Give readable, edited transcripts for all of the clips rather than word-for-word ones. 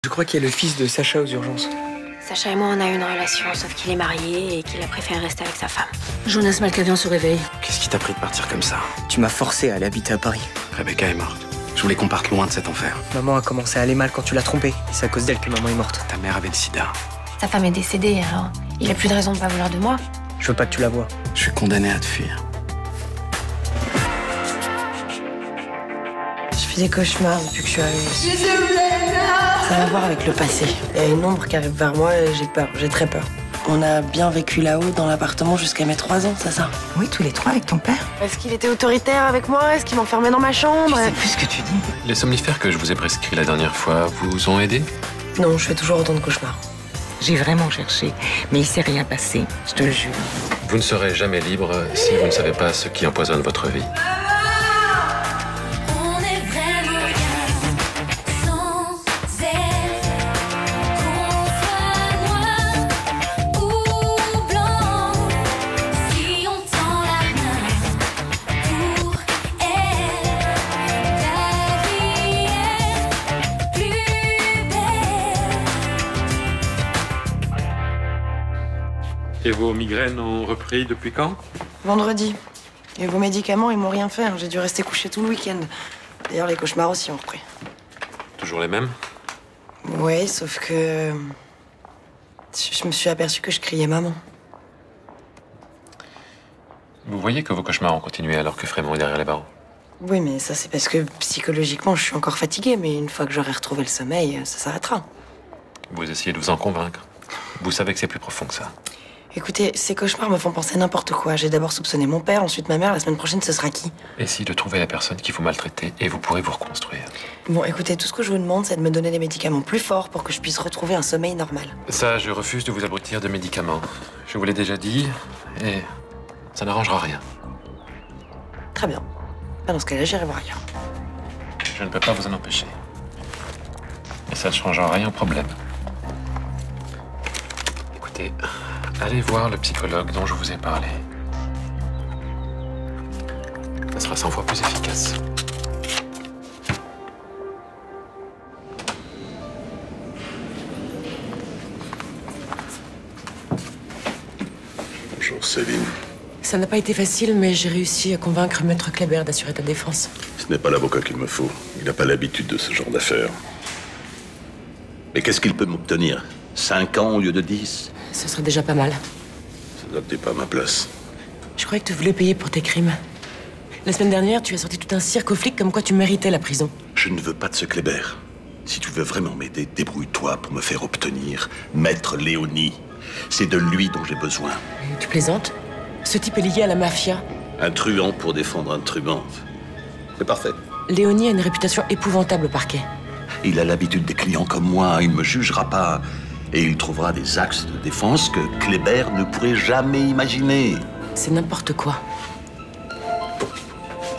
Je crois qu'il y a le fils de Sacha aux urgences. Sacha et moi, on a eu une relation, sauf qu'il est marié et qu'il a préféré rester avec sa femme. Jonas Malkavian se réveille. Qu'est-ce qui t'a pris de partir comme ça? Tu m'as forcé à aller habiter à Paris. Rebecca est morte. Je voulais qu'on parte loin de cet enfer. Maman a commencé à aller mal quand tu l'as trompée. Et c'est à cause d'elle que maman est morte. Ta mère avait le sida. Sa femme est décédée, alors il a plus de raison de pas vouloir de moi. Je veux pas que tu la vois. Je suis condamné à te fuir. Je fais des cauchemars depuis que je suis arrivée ici. Ça a à voir avec le passé. Il y a une ombre qui arrive vers moi et j'ai peur, j'ai très peur. On a bien vécu là-haut dans l'appartement jusqu'à mes 3 ans, c'est ça? Oui, tous les 3 avec ton père. Est-ce qu'il était autoritaire avec moi? Est-ce qu'il m'enfermait dans ma chambre? Je sais plus ce que tu dis. Les somnifères que je vous ai prescrits la dernière fois vous ont aidé? Non, je fais toujours autant de cauchemars. J'ai vraiment cherché, mais il s'est rien passé, je te le jure. Vous ne serez jamais libre si vous ne savez pas ce qui empoisonne votre vie. Et vos migraines ont repris depuis quand? Vendredi. Et vos médicaments, ils m'ont rien fait. J'ai dû rester couché tout le week-end. D'ailleurs, les cauchemars aussi ont repris. Toujours les mêmes? Oui, sauf que... je me suis aperçue que je criais maman. Vous voyez que vos cauchemars ont continué alors que Frémont est derrière les barreaux? Oui, mais ça, c'est parce que psychologiquement, je suis encore fatiguée. Mais une fois que j'aurai retrouvé le sommeil, ça s'arrêtera. Vous essayez de vous en convaincre. Vous savez que c'est plus profond que ça. Écoutez, ces cauchemars me font penser à n'importe quoi. J'ai d'abord soupçonné mon père, ensuite ma mère. La semaine prochaine, ce sera qui? Essayez de trouver la personne qui vous maltraitait et vous pourrez vous reconstruire. Bon, écoutez, tout ce que je vous demande, c'est de me donner des médicaments plus forts pour que je puisse retrouver un sommeil normal. Ça, je refuse de vous abrutir de médicaments. Je vous l'ai déjà dit, et ça n'arrangera rien. Très bien. Ben, dans ce cas-là, j'irai voir ailleurs. Je ne peux pas vous en empêcher. Et ça ne changera rien au problème. Écoutez, allez voir le psychologue dont je vous ai parlé. Ça sera 100 fois plus efficace. Bonjour Céline. Ça n'a pas été facile, mais j'ai réussi à convaincre Maître Kléber d'assurer ta défense. Ce n'est pas l'avocat qu'il me faut. Il n'a pas l'habitude de ce genre d'affaires. Mais qu'est-ce qu'il peut m'obtenir? 5 ans au lieu de 10? Ce serait déjà pas mal. Ça doit être pas à ma place. Je croyais que tu voulais payer pour tes crimes. La semaine dernière, tu as sorti tout un cirque aux flics comme quoi tu méritais la prison. Je ne veux pas de ce Kléber. Si tu veux vraiment m'aider, débrouille-toi pour me faire obtenir Maître Léonie. C'est de lui dont j'ai besoin. Tu plaisantes? Ce type est lié à la mafia. Un truand pour défendre un truand. C'est parfait. Léonie a une réputation épouvantable au parquet. Il a l'habitude des clients comme moi. Il ne me jugera pas. Et il trouvera des axes de défense que Kléber ne pourrait jamais imaginer. C'est n'importe quoi.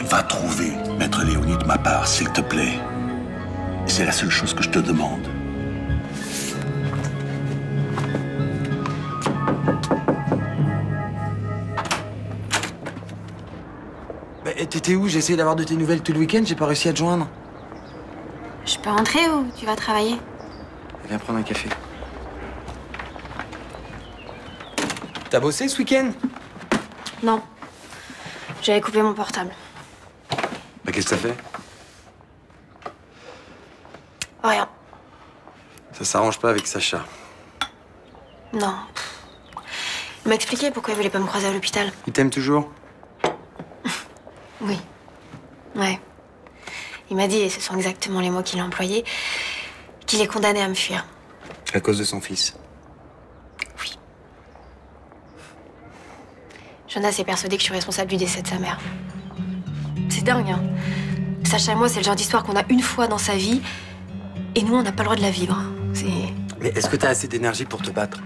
Va trouver Maître Léonie de ma part, s'il te plaît. C'est la seule chose que je te demande. Bah, t'étais où? J'ai essayé d'avoir de tes nouvelles tout le week-end, j'ai pas réussi à te joindre. Je peux rentrer ou tu vas travailler? Viens prendre un café. T'as bossé ce week-end? Non. J'avais coupé mon portable. Bah, qu'est-ce que ça fait? Rien. Ça s'arrange pas avec Sacha. Non. Il m'a expliqué pourquoi il voulait pas me croiser à l'hôpital. Il t'aime toujours? Oui. Ouais. Il m'a dit, et ce sont exactement les mots qu'il a employés, qu'il est condamné à me fuir. À cause de son fils. Oui. Jonas est persuadé que je suis responsable du décès de sa mère. C'est dingue, hein. Sacha et moi, c'est le genre d'histoire qu'on a une fois dans sa vie, et nous, on n'a pas le droit de la vivre. C'est... Mais est-ce que t'as assez d'énergie pour te battre?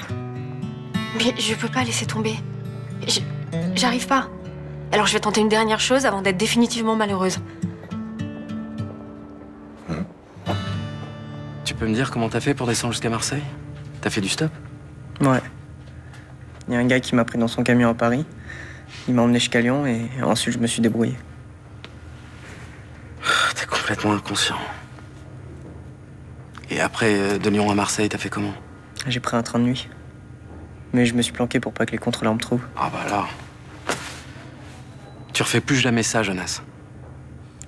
Mais je peux pas laisser tomber. J'arrive pas. Alors je vais tenter une dernière chose avant d'être définitivement malheureuse. Tu peux me dire comment t'as fait pour descendre jusqu'à Marseille? T'as fait du stop? Ouais. Il y a un gars qui m'a pris dans son camion à Paris. Il m'a emmené jusqu'à Lyon et ensuite je me suis débrouillé. T'es complètement inconscient. Et après, de Lyon à Marseille, t'as fait comment? J'ai pris un train de nuit. Mais je me suis planqué pour pas que les contrôleurs me trouvent. Ah bah alors... Tu refais plus jamais ça, Jonas.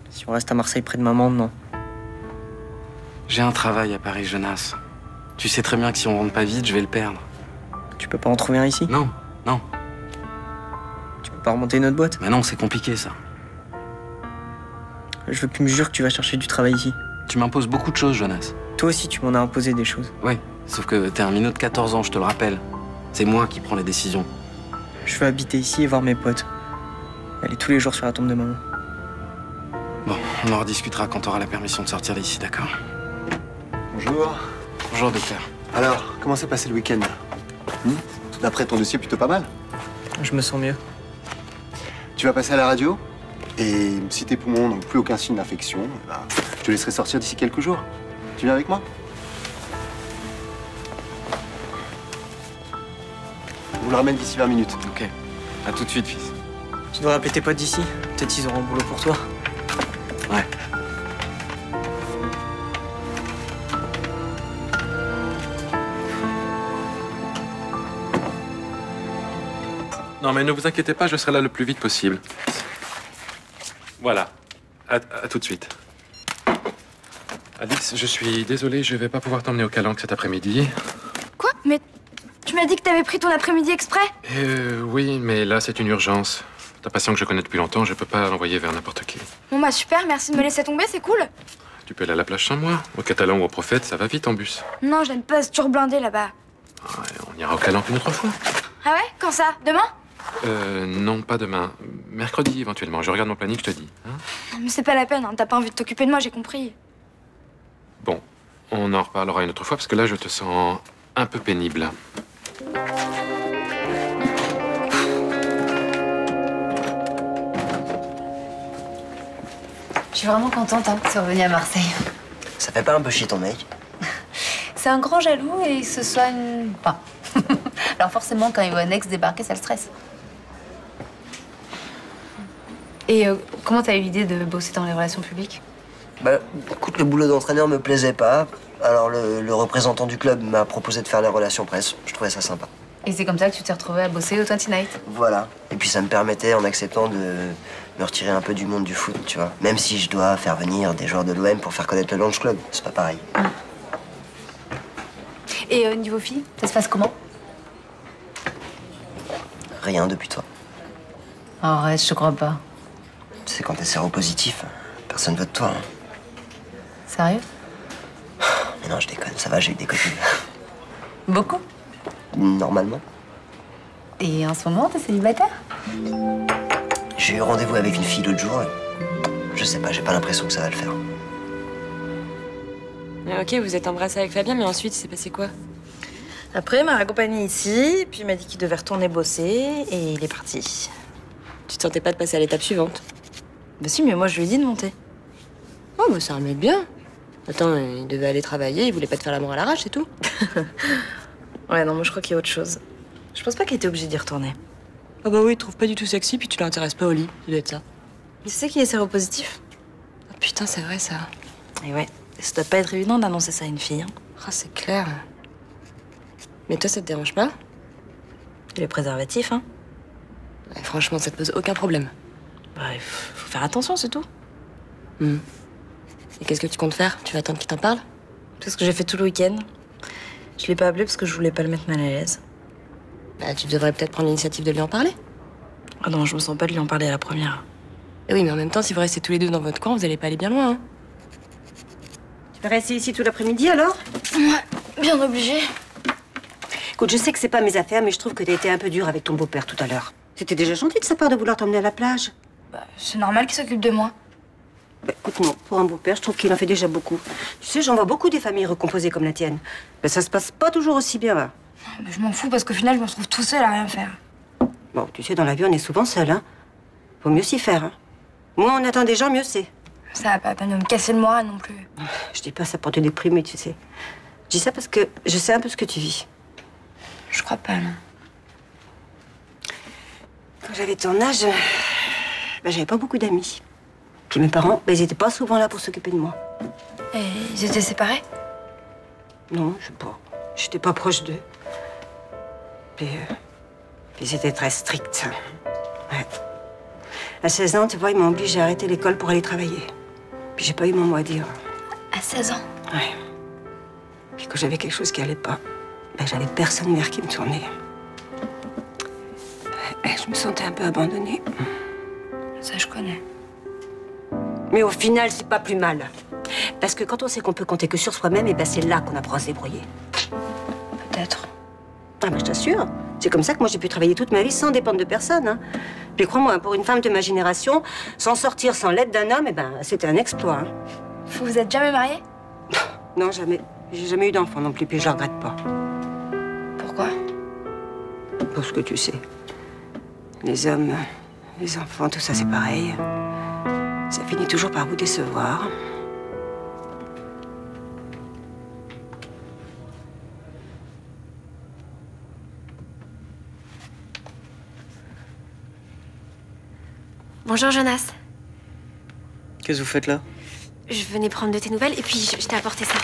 Si on reste à Marseille près de maman, non. J'ai un travail à Paris, Jonas. Tu sais très bien que si on rentre pas vite, je vais le perdre. Tu peux pas en trouver un ici? Non, non. Tu peux pas remonter une autre boîte? Mais non, c'est compliqué, ça. Je veux que tu me jures que tu vas chercher du travail ici. Tu m'imposes beaucoup de choses, Jonas. Toi aussi, tu m'en as imposé des choses. Ouais, sauf que t'es un minot de 14 ans, je te le rappelle. C'est moi qui prends les décisions. Je veux habiter ici et voir mes potes. Aller tous les jours sur la tombe de maman. Bon, on en rediscutera quand t'auras la permission de sortir d'ici, d'accord? Bonjour. Bonjour, docteur. Alors, comment s'est passé le week-end? D'après ton dossier, plutôt pas mal. Je me sens mieux. Tu vas passer à la radio, et si tes poumons n'ont plus aucun signe d'infection, je te laisserai sortir d'ici quelques jours. Tu viens avec moi? Je vous le ramène d'ici 20 minutes. Ok. À tout de suite, fils. Tu dois appeler tes potes d'ici. Peut-être ils auront un boulot pour toi. Ouais. Non, mais ne vous inquiétez pas, je serai là le plus vite possible. Voilà. À tout de suite. Alix, je suis désolé, je vais pas pouvoir t'emmener au Calanque cet après-midi. Quoi? Mais tu m'as dit que t'avais pris ton après-midi exprès? Oui, mais là, c'est une urgence. Ta patient que je connais depuis longtemps, je peux pas l'envoyer vers n'importe qui. Bon bah super, merci de me laisser tomber, c'est cool. Tu peux aller à la plage sans moi. Au Catalan ou au Prophète, ça va vite en bus. Non, j'aime pas, c'est toujours blindé là-bas. Ouais, on ira au Calanque une autre fois. Ah ouais? Quand ça? Demain? Non, pas demain. Mercredi, éventuellement. Je regarde mon planning, je te dis. Hein? Mais c'est pas la peine, hein. T'as pas envie de t'occuper de moi, j'ai compris. Bon, on en reparlera une autre fois, parce que là, je te sens un peu pénible. Je suis vraiment contente hein, de se revenir à Marseille. Ça fait pas un peu chier ton mec? C'est un grand jaloux et il se soigne pas. Alors forcément, quand il voit un ex débarquer, ça le stresse. Et comment t'as eu l'idée de bosser dans les relations publiques? Bah, écoute, le boulot d'entraîneur me plaisait pas. Alors le représentant du club m'a proposé de faire les relations presse. Je trouvais ça sympa. Et c'est comme ça que tu t'es retrouvé à bosser au 20 Night? Voilà. Et puis ça me permettait, en acceptant, de me retirer un peu du monde du foot, tu vois. Même si je dois faire venir des joueurs de l'OM pour faire connaître le Lunch Club. C'est pas pareil. Et niveau filles, ça se passe comment? Rien depuis toi. Arrête, je te crois pas. Tu sais, quand t'es séropositif, personne veut de toi. Hein. Sérieux? Mais non, je déconne, ça va, j'ai eu des copines. Beaucoup? Normalement. Et en ce moment, t'es célibataire? J'ai eu rendez-vous avec une fille l'autre jour. Je sais pas, j'ai pas l'impression que ça va le faire. Ok, vous êtes embrassé avec Fabien, mais ensuite, il s'est passé quoi? Après, il m'a raccompagné ici, puis il m'a dit qu'il devait retourner bosser, et il est parti. Tu te sentais pas de passer à l'étape suivante? Bah si, mais moi, je lui ai dit de monter. Oh, bah c'est un mec bien. Attends, il devait aller travailler, il voulait pas te faire l'amour à l'arrache, c'est tout? Ouais, non, moi, je crois qu'il y a autre chose. Je pense pas qu'il était obligé d'y retourner. Ah bah oui, il te trouve pas du tout sexy, puis tu l'intéresses pas au lit. Ça doit être ça. Mais tu sais qu'il est séropositif? Oh, putain, c'est vrai, ça. Et ouais, ça doit pas être évident d'annoncer ça à une fille. Hein. Ah, c'est clair. Mais toi, ça te dérange pas? Les préservatifs, hein? Ouais, franchement, ça te pose aucun problème. Ouais, faut faire attention, c'est tout. Et qu'est-ce que tu comptes faire? Tu vas attendre qu'il t'en parle? C'est ce que j'ai fait tout le week-end. Je l'ai pas appelé parce que je voulais pas le mettre mal à l'aise. Bah, tu devrais peut-être prendre l'initiative de lui en parler. Ah non, je me sens pas de lui en parler à la première. Et oui, mais en même temps, si vous restez tous les deux dans votre coin, vous allez pas aller bien loin, hein. Tu vas rester ici tout l'après-midi, alors? Ouais, bien obligé. Écoute, je sais que c'est pas mes affaires, mais je trouve que t'as été un peu dur avec ton beau-père tout à l'heure. C'était déjà gentil de sa part de vouloir t'emmener à la plage. Bah, c'est normal qu'il s'occupe de moi. Bah, écoute, non, pour un beau-père, je trouve qu'il en fait déjà beaucoup. Tu sais, j'en vois beaucoup des familles recomposées comme la tienne. Mais ça se passe pas toujours aussi bien, là. Mais je m'en fous parce qu'au final, je me retrouve tout seul à rien faire. Bon, tu sais, dans la vie, on est souvent seul, hein. Faut mieux s'y faire, hein. Moins on attend des gens, mieux c'est. Ça va pas la peine de me casser le moral non plus. Je dis pas ça pour te déprimer, tu sais. Je dis ça parce que je sais un peu ce que tu vis. Je crois pas, non. Quand j'avais ton âge, bah, j'avais pas beaucoup d'amis. Puis mes parents, bah, ils étaient pas souvent là pour s'occuper de moi. Et ils étaient séparés? Non, je sais pas. J'étais pas proche d'eux. Puis c'était très strict. Ouais. À 16 ans, tu vois, ils m'ont obligée à arrêter l'école pour aller travailler. Puis j'ai pas eu mon mot à dire. À 16 ans? Ouais. Puis quand j'avais quelque chose qui allait pas, ben, j'avais personne vers qui me tourner. Et je me sentais un peu abandonnée. Ça, je connais. Mais au final, c'est pas plus mal. Parce que quand on sait qu'on peut compter que sur soi-même, et ben c'est là qu'on apprend à se débrouiller. Peut-être. Ah ben je t'assure. C'est comme ça que moi j'ai pu travailler toute ma vie sans dépendre de personne. Hein. Puis crois-moi, pour une femme de ma génération, s'en sortir sans l'aide d'un homme, eh ben c'était un exploit. Hein. Vous vous êtes jamais mariés? Non, jamais. J'ai jamais eu d'enfant non plus, puis je regrette pas. Pourquoi? Parce que tu sais, les hommes, les enfants, tout ça c'est pareil. Ça finit toujours par vous décevoir. Bonjour Jonas. Qu'est-ce que vous faites là? Je venais prendre de tes nouvelles et puis je t'ai apporté ça.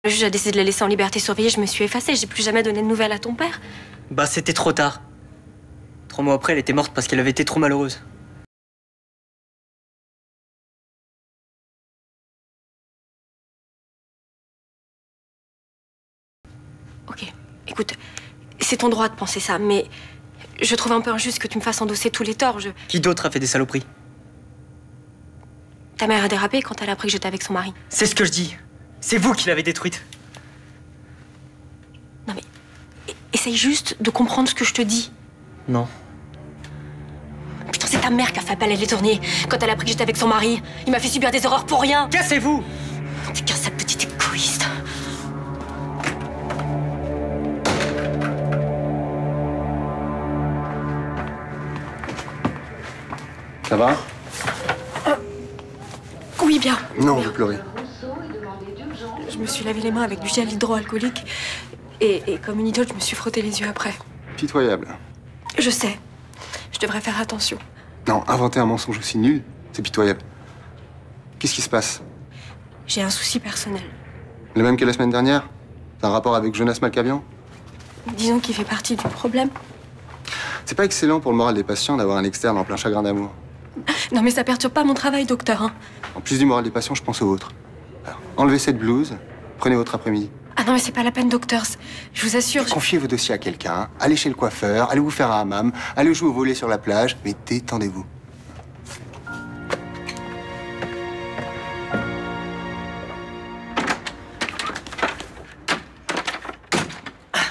Le juge a décidé de la laisser en liberté surveillée, je me suis effacée, j'ai plus jamais donné de nouvelles à ton père. Bah, c'était trop tard. 3 mois après, elle était morte parce qu'elle avait été trop malheureuse. Ok, écoute, c'est ton droit de penser ça, mais je trouve un peu injuste que tu me fasses endosser tous les torts. Qui d'autre a fait des saloperies? Ta mère a dérapé quand elle a appris que j'étais avec son mari. C'est ce que je dis. C'est vous qui l'avez détruite. Non mais, essaye juste de comprendre ce que je te dis. Non. Putain, c'est ta mère qui a fait appel à l'étournier quand elle a appris que j'étais avec son mari. Il m'a fait subir des horreurs pour rien. Cassez-vous! T'es qu'un sale petit égoïste. Ça va? Oui, bien. Non, bien. vous pleurez. Je me suis lavé les mains avec du gel hydroalcoolique et comme une idiote, je me suis frotté les yeux après. Pitoyable. Je sais. Je devrais faire attention. Non, inventer un mensonge aussi nul, c'est pitoyable. Qu'est-ce qui se passe? J'ai un souci personnel. Le même que la semaine dernière? T'as un rapport avec Jonas Malkavian? Disons qu'il fait partie du problème. C'est pas excellent pour le moral des patients d'avoir un externe en plein chagrin d'amour. Non mais ça perturbe pas mon travail, docteur. Hein. En plus du moral des patients, je pense au vôtre. Alors, enlevez cette blouse, prenez votre après-midi. Ah non mais c'est pas la peine, docteur. Je vous assure. Confiez vos dossiers à quelqu'un, allez chez le coiffeur, allez vous faire un hammam, allez jouer au volley sur la plage, mais détendez-vous.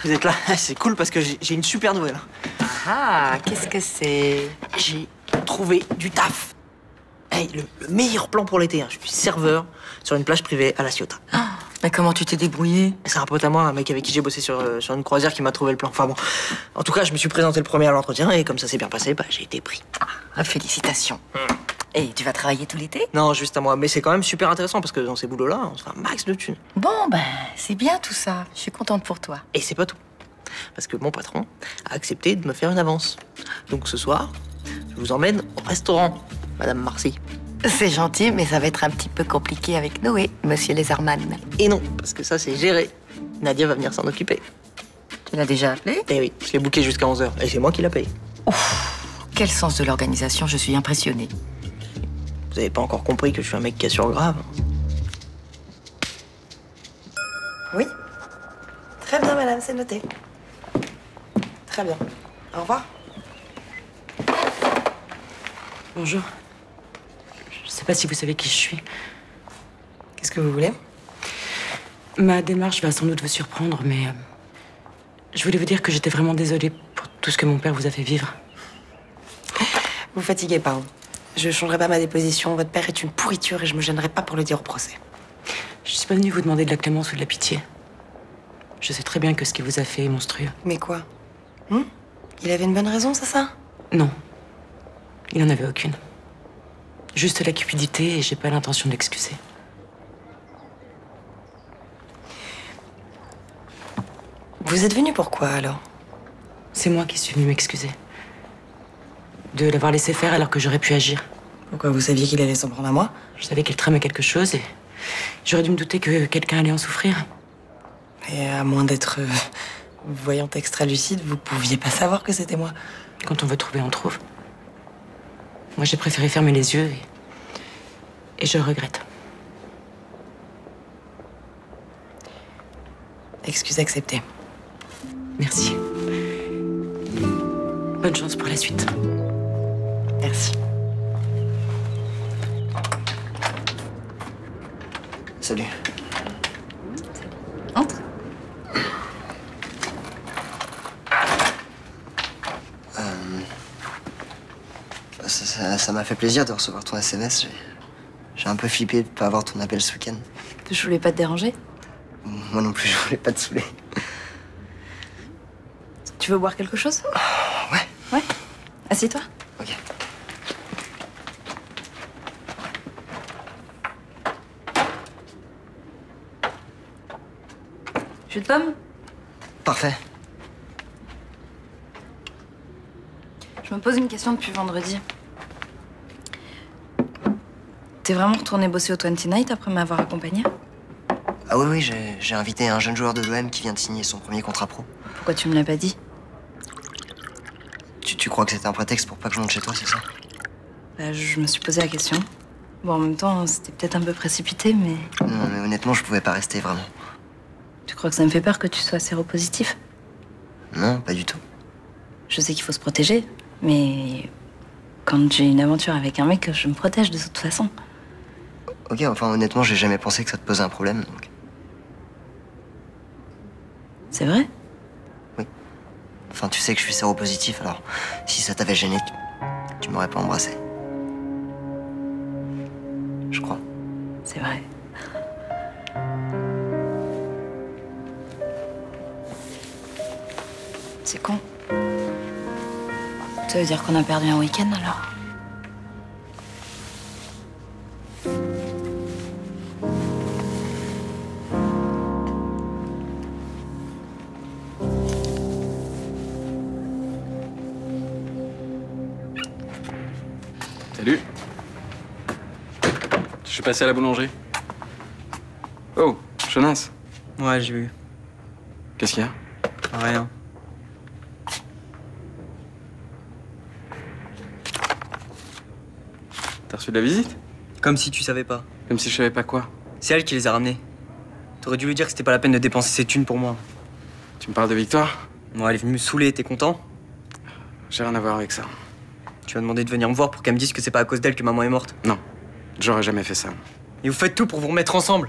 Vous êtes là? C'est cool parce que j'ai une super nouvelle. Ah, qu'est-ce que c'est? J'ai trouvé du taf. Hey, le meilleur plan pour l'été. Hein. Je suis serveur sur une plage privée à La Ciotat. Mais comment tu t'es débrouillé? C'est un pote à moi, un mec avec qui j'ai bossé sur une croisière qui m'a trouvé le plan. Enfin bon, en tout cas, je me suis présenté le premier à l'entretien et comme ça s'est bien passé, bah, j'ai été pris. Ah, félicitations. Et tu vas travailler tout l'été? Non, juste à moi. Mais c'est quand même super intéressant parce que dans ces boulots-là, on se fait un max de thunes. Bon, ben, c'est bien tout ça. Je suis contente pour toi. Et c'est pas tout. Parce que mon patron a accepté de me faire une avance. Donc ce soir, je vous emmène au restaurant, Madame Marcy. C'est gentil, mais ça va être un petit peu compliqué avec Noé, Monsieur Lézarman. Et non, parce que ça, c'est géré. Nadia va venir s'en occuper. Tu l'as déjà appelé? Eh oui, je l'ai booké jusqu'à 11h. Et c'est moi qui l'a payé. Ouf, quel sens de l'organisation, je suis impressionnée. Vous avez pas encore compris que je suis un mec qui assure grave. Oui. Très bien, madame, c'est noté. Très bien. Au revoir. Bonjour. Je sais pas si vous savez qui je suis. Qu'est-ce que vous voulez? Ma démarche va sans doute vous surprendre, mais je voulais vous dire que j'étais vraiment désolée pour tout ce que mon père vous a fait vivre. Vous fatiguez pas. Je changerai pas ma déposition. Votre père est une pourriture et je me gênerai pas pour le dire au procès. Je suis pas venue vous demander de la clémence ou de la pitié. Je sais très bien que ce qu'il vous a fait est monstrueux. Mais quoi? Il avait une bonne raison, c'est ça? Non. Il n'en avait aucune. Juste la cupidité et j'ai pas l'intention de l'excuser. Vous êtes venu pourquoi, alors? C'est moi qui suis venue m'excuser. De l'avoir laissé faire alors que j'aurais pu agir. Pourquoi? Vous saviez qu'il allait s'en prendre à moi? Je savais qu'il tramait quelque chose et j'aurais dû me douter que quelqu'un allait en souffrir. Et à moins d'être voyante extra-lucide, vous pouviez pas savoir que c'était moi. Quand on veut trouver, on trouve. Moi, j'ai préféré fermer les yeux et je le regrette. Excuse acceptée. Merci. Bonne chance pour la suite. Merci. Salut. Entre. Ça m'a fait plaisir de recevoir ton SMS. J'ai un peu flippé de pas avoir ton appel ce week-end. Je voulais pas te déranger. Moi non plus, je voulais pas te saouler. Tu veux boire quelque chose? Ouais. Ouais. Assieds-toi. Ok. Jus de pomme? Parfait. Je me pose une question depuis vendredi. T'es vraiment retourné bosser au 20 Night après m'avoir accompagné? Ah oui, j'ai invité un jeune joueur de l'OM qui vient de signer son premier contrat pro. Pourquoi tu me l'as pas dit? Tu crois que c'était un prétexte pour pas que je monte chez toi, c'est ça? Bah, je me suis posé la question. Bon, en même temps, c'était peut-être un peu précipité, mais... Non, mais honnêtement, je pouvais pas rester, vraiment. Tu crois que ça me fait peur que tu sois séropositif? Non, pas du tout. Je sais qu'il faut se protéger, mais... Quand j'ai une aventure avec un mec, je me protège de toute façon. Ok, enfin, honnêtement, j'ai jamais pensé que ça te posait un problème, donc... C'est vrai? Oui. Enfin, tu sais que je suis séropositif, alors si ça t'avait gêné, tu m'aurais pas embrassé. Je crois. C'est vrai. C'est con. Ça veut dire qu'on a perdu un week-end, alors? Salut. Je suis passé à la boulangerie. Oh, Jonas. Ouais, j'ai vu. Qu'est-ce qu'il y a? Rien. T'as reçu de la visite? Comme si tu savais pas. Comme si je savais pas quoi? C'est elle qui les a ramenés. T'aurais dû lui dire que c'était pas la peine de dépenser ses thunes pour moi. Tu me parles de Victoire? Ouais, elle est venue me saouler, t'es content? J'ai rien à voir avec ça. Tu m'as demandé de venir me voir pour qu'elle me dise que c'est pas à cause d'elle que maman est morte. Non, j'aurais jamais fait ça. Et vous faites tout pour vous remettre ensemble.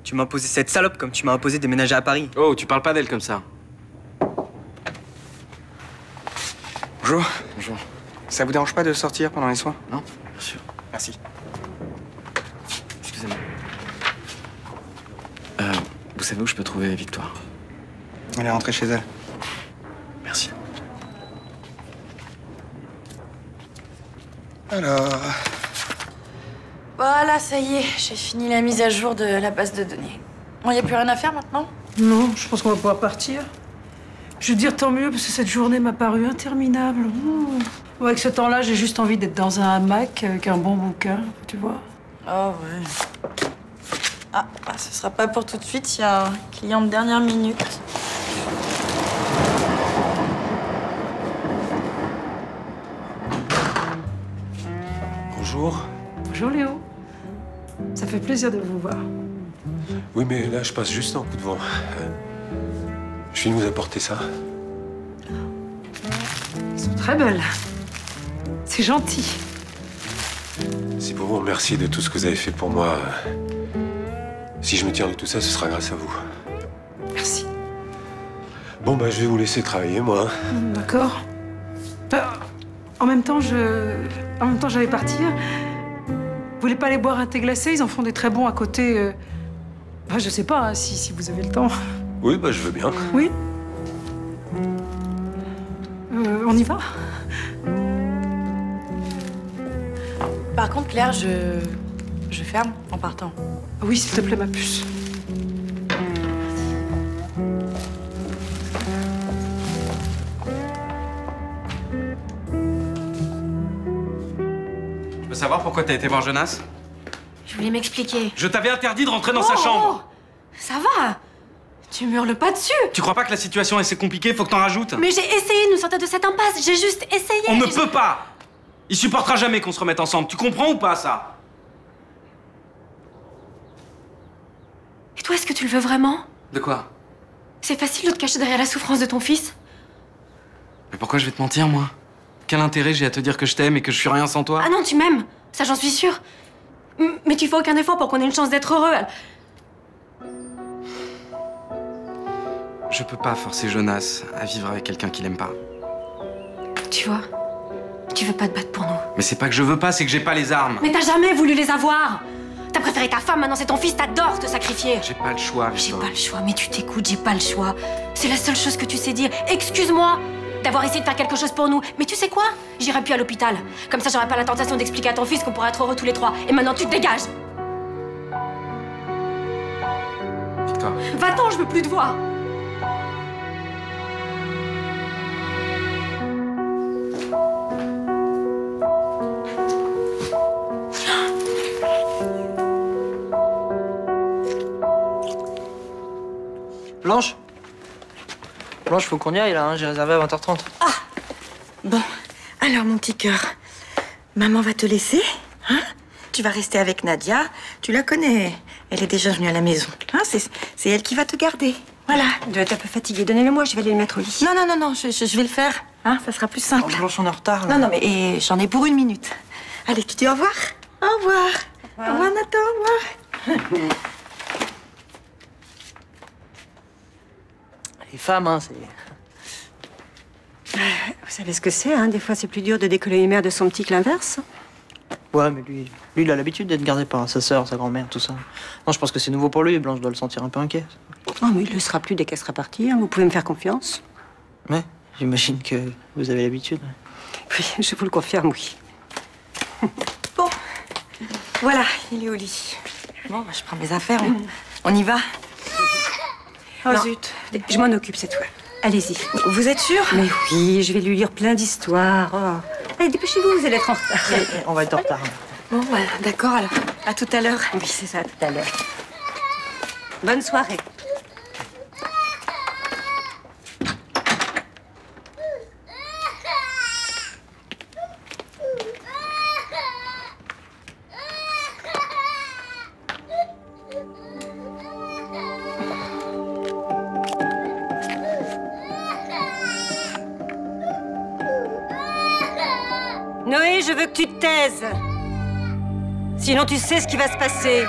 Tu m'as imposé cette salope comme tu m'as imposé de déménager à Paris. Oh, tu parles pas d'elle comme ça. Bonjour. Bonjour. Ça vous dérange pas de sortir pendant les soins? Non, bien sûr. Merci. Excusez-moi. Vous savez où je peux trouver Victoire? Elle est rentrée chez elle. Merci. Alors... Voilà, ça y est, j'ai fini la mise à jour de la base de données. Bon, y a plus rien à faire maintenant? Non, je pense qu'on va pouvoir partir. Je veux dire, tant mieux, parce que cette journée m'a paru interminable. Bon, avec ce temps-là, j'ai juste envie d'être dans un hamac avec un bon bouquin, tu vois. Oh, ouais. Ah, ce sera pas pour tout de suite, il y a un client de dernière minute. Bonjour. Bonjour Léo. Ça fait plaisir de vous voir. Oui, mais là, je passe juste un coup de vent. Je viens de vous apporter ça. Elles sont très belles. C'est gentil. C'est pour vous remercier de tout ce que vous avez fait pour moi. Si je me tiens de tout ça, ce sera grâce à vous. Merci. Bon, bah, je vais vous laisser travailler, moi. D'accord. En même temps, j'allais partir. Vous voulez pas aller boire un thé glacé? Ils en font des très bons à côté. Enfin, je sais pas, hein, si vous avez le temps. Oui, bah je veux bien. Oui. On y va? Par contre, Claire, je ferme en partant. Oui, s'il te plaît, ma puce. Je peux savoir pourquoi t'as été voir Jonas? Je voulais m'expliquer. Je t'avais interdit de rentrer dans sa chambre. Ça va. Tu m'hurles pas dessus. Tu crois pas que la situation est assez compliquée? Faut que t'en rajoutes. Mais j'ai essayé de nous sortir de cette impasse. J'ai juste essayé. On ne peut pas. Il supportera jamais qu'on se remette ensemble. Tu comprends ou pas ça? Et toi, est-ce que tu le veux vraiment? De quoi? C'est facile de te cacher derrière la souffrance de ton fils. Mais pourquoi je vais te mentir, moi? Quel intérêt j'ai à te dire que je t'aime et que je suis rien sans toi? Ah non, tu m'aimes. Ça, j'en suis sûre. Mais tu fais aucun effort pour qu'on ait une chance d'être heureux. Je peux pas forcer Jonas à vivre avec quelqu'un qu'il aime pas. Tu vois, tu veux pas te battre pour nous. Mais c'est pas que je veux pas, c'est que j'ai pas les armes. Mais t'as jamais voulu les avoir. T'as préféré ta femme, maintenant c'est ton fils, t'adores te sacrifier. J'ai pas le choix, J'ai Victor. pas le choix, mais tu t'écoutes, j'ai pas le choix. C'est la seule chose que tu sais dire. Excuse-moi d'avoir essayé de faire quelque chose pour nous. Mais tu sais quoi? J'irai plus à l'hôpital. Comme ça, j'aurai pas la tentation d'expliquer à ton fils qu'on pourra être heureux tous les trois. Et maintenant, tu te dégages. Victor. Va-t'en, je veux plus te voir. Blanche? Blanche, faut qu'on y aille là, hein. J'ai réservé à 20h30. Ah! Bon, alors mon petit cœur, maman va te laisser, hein? Tu vas rester avec Nadia, tu la connais, elle est déjà venue à la maison, hein? C'est elle qui va te garder, voilà. Elle doit être un peu fatiguée, donnez-le-moi, je vais aller le mettre au lit. Non, je vais le faire, hein? Ça sera plus simple. Oh, Blanche, on est en retard là. Non, mais et j'en ai pour 1 minute. Allez, tu dis au revoir? Au revoir. Au revoir, Nathan, au revoir. Les femmes, hein, c'est... Vous savez ce que c'est, hein? Des fois, c'est plus dur de décoller une mère de son petit que l'inverse. Ouais, mais lui, il a l'habitude d'être gardé par sa sœur, sa grand-mère, tout ça. Non, je pense que c'est nouveau pour lui et Blanche doit le sentir un peu inquiet. Oh, mais il le sera plus dès qu'elle sera partie, hein. Vous pouvez me faire confiance. Ouais, j'imagine que vous avez l'habitude. Oui, je vous le confirme, oui. Bon, voilà, il est au lit. Bon, bah, je prends mes affaires, on y va? Oh zut. Je m'en occupe cette fois. Allez-y. Vous êtes sûre? Mais oui, je vais lui lire plein d'histoires. Oh. Allez, dépêchez-vous, vous allez être en retard. On va être en retard. Bon, voilà, d'accord, alors. À tout à l'heure. Oui, c'est ça, à tout à l'heure. Bonne soirée. Noé, je veux que tu te taises. Sinon, tu sais ce qui va se passer.